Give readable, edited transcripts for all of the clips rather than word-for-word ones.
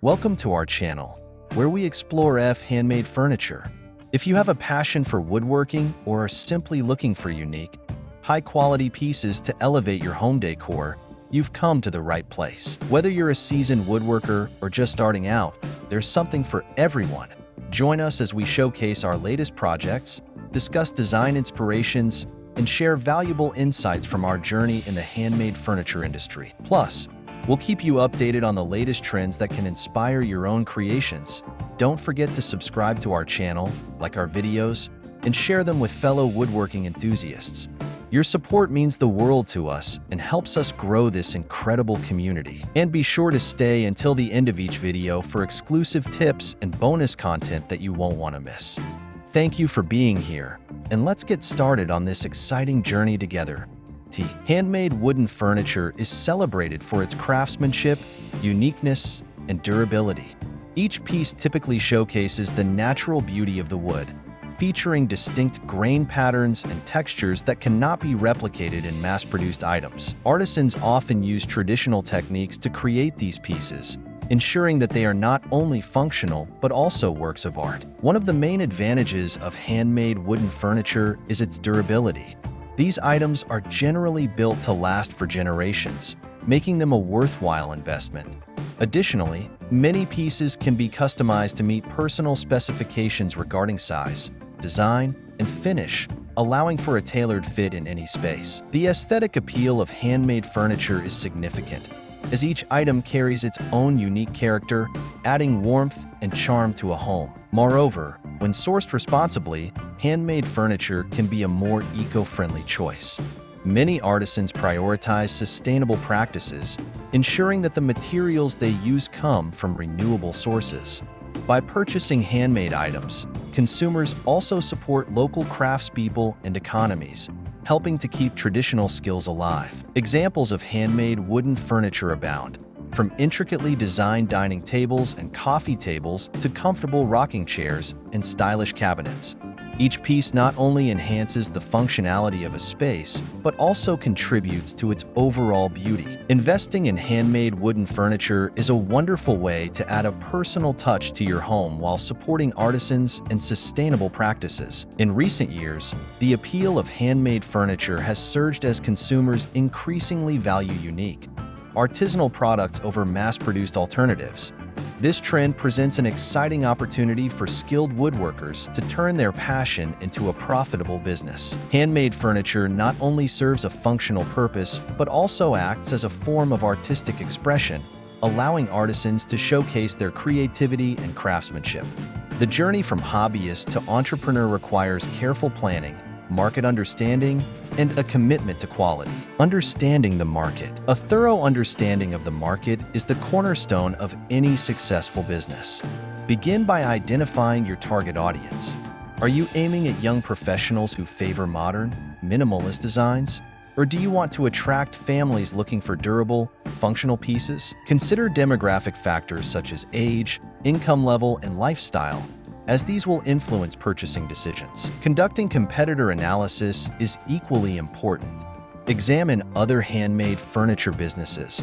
Welcome to our channel, where we explore handmade furniture. If you have a passion for woodworking or are simply looking for unique, high-quality pieces to elevate your home decor, you've come to the right place. Whether you're a seasoned woodworker or just starting out, there's something for everyone. Join us as we showcase our latest projects, discuss design inspirations, and share valuable insights from our journey in the handmade furniture industry. Plus, we'll keep you updated on the latest trends that can inspire your own creations. Don't forget to subscribe to our channel, like our videos, and share them with fellow woodworking enthusiasts. Your support means the world to us and helps us grow this incredible community. And be sure to stay until the end of each video for exclusive tips and bonus content that you won't want to miss. Thank you for being here, and let's get started on this exciting journey together. Handmade wooden furniture is celebrated for its craftsmanship, uniqueness, and durability. Each piece typically showcases the natural beauty of the wood, featuring distinct grain patterns and textures that cannot be replicated in mass-produced items. Artisans often use traditional techniques to create these pieces, ensuring that they are not only functional but also works of art. One of the main advantages of handmade wooden furniture is its durability. These items are generally built to last for generations, making them a worthwhile investment. Additionally, many pieces can be customized to meet personal specifications regarding size, design, and finish, allowing for a tailored fit in any space. The aesthetic appeal of handmade furniture is significant, as each item carries its own unique character, adding warmth and charm to a home. Moreover, when sourced responsibly, handmade furniture can be a more eco-friendly choice. Many artisans prioritize sustainable practices, ensuring that the materials they use come from renewable sources. By purchasing handmade items, consumers also support local craftspeople and economies, helping to keep traditional skills alive. Examples of handmade wooden furniture abound, from intricately designed dining tables and coffee tables to comfortable rocking chairs and stylish cabinets. Each piece not only enhances the functionality of a space, but also contributes to its overall beauty. Investing in handmade wooden furniture is a wonderful way to add a personal touch to your home while supporting artisans and sustainable practices. In recent years, the appeal of handmade furniture has surged as consumers increasingly value unique, artisanal products over mass-produced alternatives. This trend presents an exciting opportunity for skilled woodworkers to turn their passion into a profitable business. Handmade furniture not only serves a functional purpose, but also acts as a form of artistic expression, allowing artisans to showcase their creativity and craftsmanship. The journey from hobbyist to entrepreneur requires careful planning, market understanding, and a commitment to quality. Understanding the market. A thorough understanding of the market is the cornerstone of any successful business. Begin by identifying your target audience. Are you aiming at young professionals who favor modern, minimalist designs? Or do you want to attract families looking for durable, functional pieces? Consider demographic factors such as age, income level, and lifestyle, as these will influence purchasing decisions. Conducting competitor analysis is equally important. Examine other handmade furniture businesses.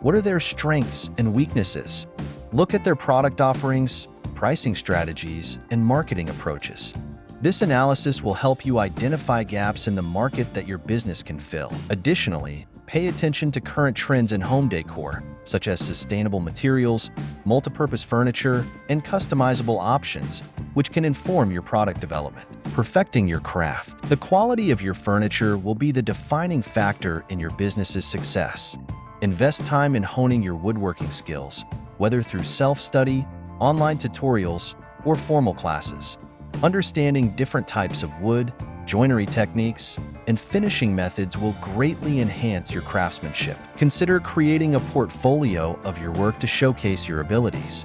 What are their strengths and weaknesses? Look at their product offerings, pricing strategies, and marketing approaches. This analysis will help you identify gaps in the market that your business can fill. Additionally, pay attention to current trends in home decor, such as sustainable materials, multipurpose furniture, and customizable options, which can inform your product development. Perfecting your craft. The quality of your furniture will be the defining factor in your business's success. Invest time in honing your woodworking skills, whether through self-study, online tutorials, or formal classes. Understanding different types of wood, joinery techniques, and finishing methods will greatly enhance your craftsmanship. Consider creating a portfolio of your work to showcase your abilities.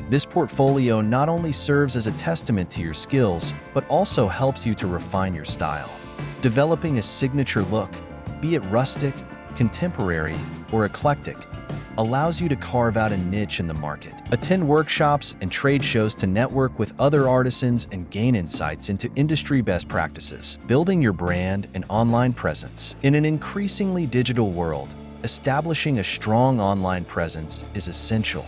This portfolio not only serves as a testament to your skills, but also helps you to refine your style. Developing a signature look, be it rustic, contemporary, or eclectic, allows you to carve out a niche in the market. Attend workshops and trade shows to network with other artisans and gain insights into industry best practices. Building your brand and online presence. In an increasingly digital world, establishing a strong online presence is essential.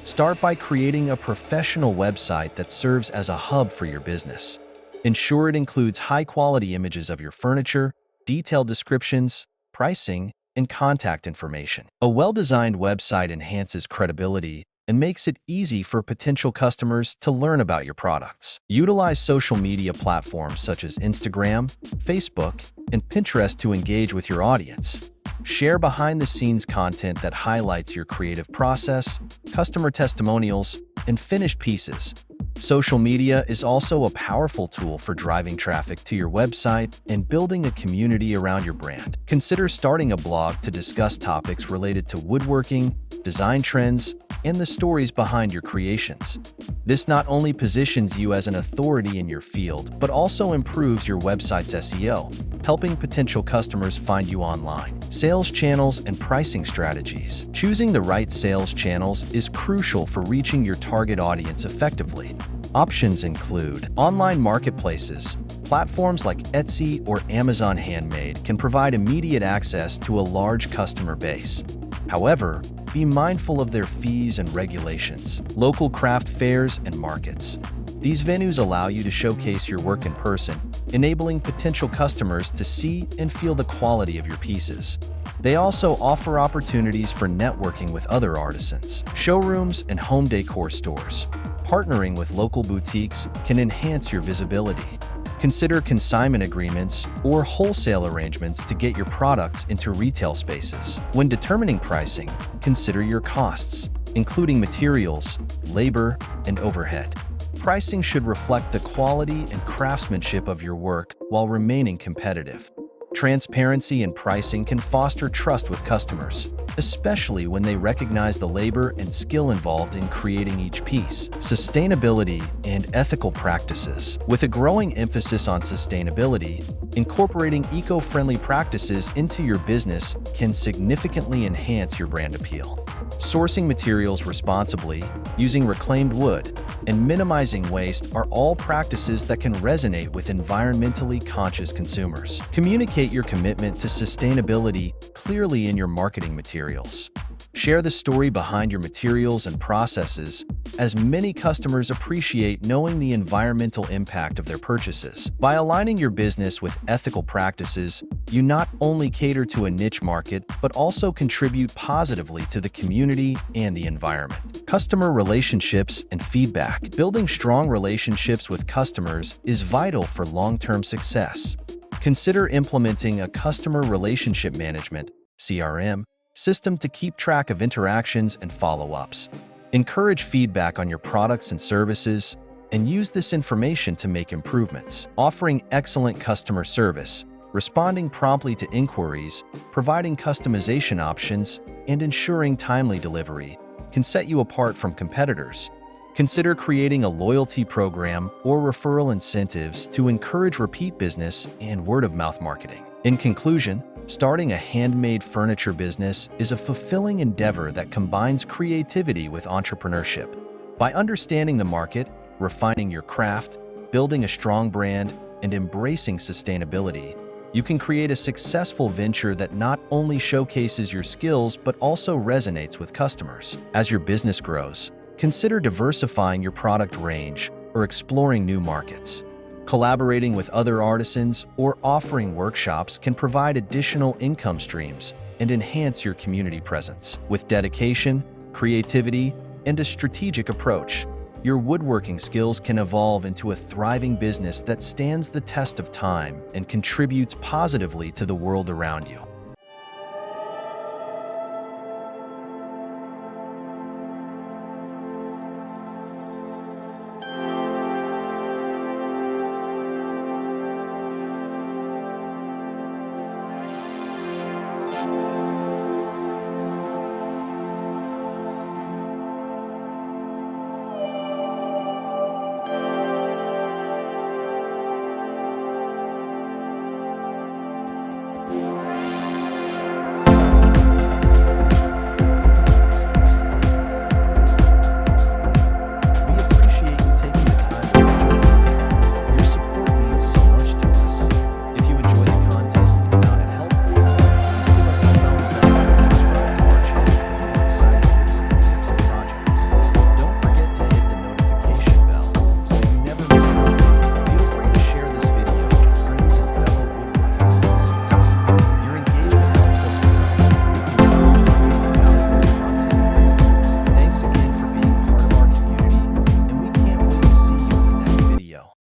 Start by creating a professional website that serves as a hub for your business. Ensure it includes high-quality images of your furniture, detailed descriptions, pricing, and contact information. A well-designed website enhances credibility and makes it easy for potential customers to learn about your products. Utilize social media platforms such as Instagram, Facebook, and Pinterest to engage with your audience. Share behind-the-scenes content that highlights your creative process, customer testimonials, and finished pieces. Social media is also a powerful tool for driving traffic to your website and building a community around your brand. Consider starting a blog to discuss topics related to woodworking, design trends, and the stories behind your creations. This not only positions you as an authority in your field, but also improves your website's SEO, helping potential customers find you online. Sales channels and pricing strategies. Choosing the right sales channels is crucial for reaching your target audience effectively. Options include online marketplaces. Platforms like Etsy or Amazon Handmade can provide immediate access to a large customer base. However, be mindful of their fees and regulations. Local craft fairs and markets. These venues allow you to showcase your work in person, enabling potential customers to see and feel the quality of your pieces. They also offer opportunities for networking with other artisans. Showrooms and home decor stores. Partnering with local boutiques can enhance your visibility. Consider consignment agreements or wholesale arrangements to get your products into retail spaces. When determining pricing, consider your costs, including materials, labor, and overhead. Pricing should reflect the quality and craftsmanship of your work while remaining competitive. Transparency in pricing can foster trust with customers, especially when they recognize the labor and skill involved in creating each piece. Sustainability and ethical practices. With a growing emphasis on sustainability, incorporating eco-friendly practices into your business can significantly enhance your brand appeal. Sourcing materials responsibly, using reclaimed wood, and minimizing waste are all practices that can resonate with environmentally conscious consumers. Communicate your commitment to sustainability clearly in your marketing materials. Share the story behind your materials and processes, as many customers appreciate knowing the environmental impact of their purchases. By aligning your business with ethical practices, you not only cater to a niche market, but also contribute positively to the community and the environment. Customer relationships and feedback. Building strong relationships with customers is vital for long-term success. Consider implementing a customer relationship management (CRM) system to keep track of interactions and follow-ups. Encourage feedback on your products and services, and use this information to make improvements. Offering excellent customer service, responding promptly to inquiries, providing customization options, and ensuring timely delivery can set you apart from competitors. Consider creating a loyalty program or referral incentives to encourage repeat business and word-of-mouth marketing. In conclusion, starting a handmade furniture business is a fulfilling endeavor that combines creativity with entrepreneurship. By understanding the market, refining your craft, building a strong brand, and embracing sustainability, you can create a successful venture that not only showcases your skills but also resonates with customers. As your business grows, consider diversifying your product range or exploring new markets. Collaborating with other artisans or offering workshops can provide additional income streams and enhance your community presence. With dedication, creativity, and a strategic approach, your woodworking skills can evolve into a thriving business that stands the test of time and contributes positively to the world around you.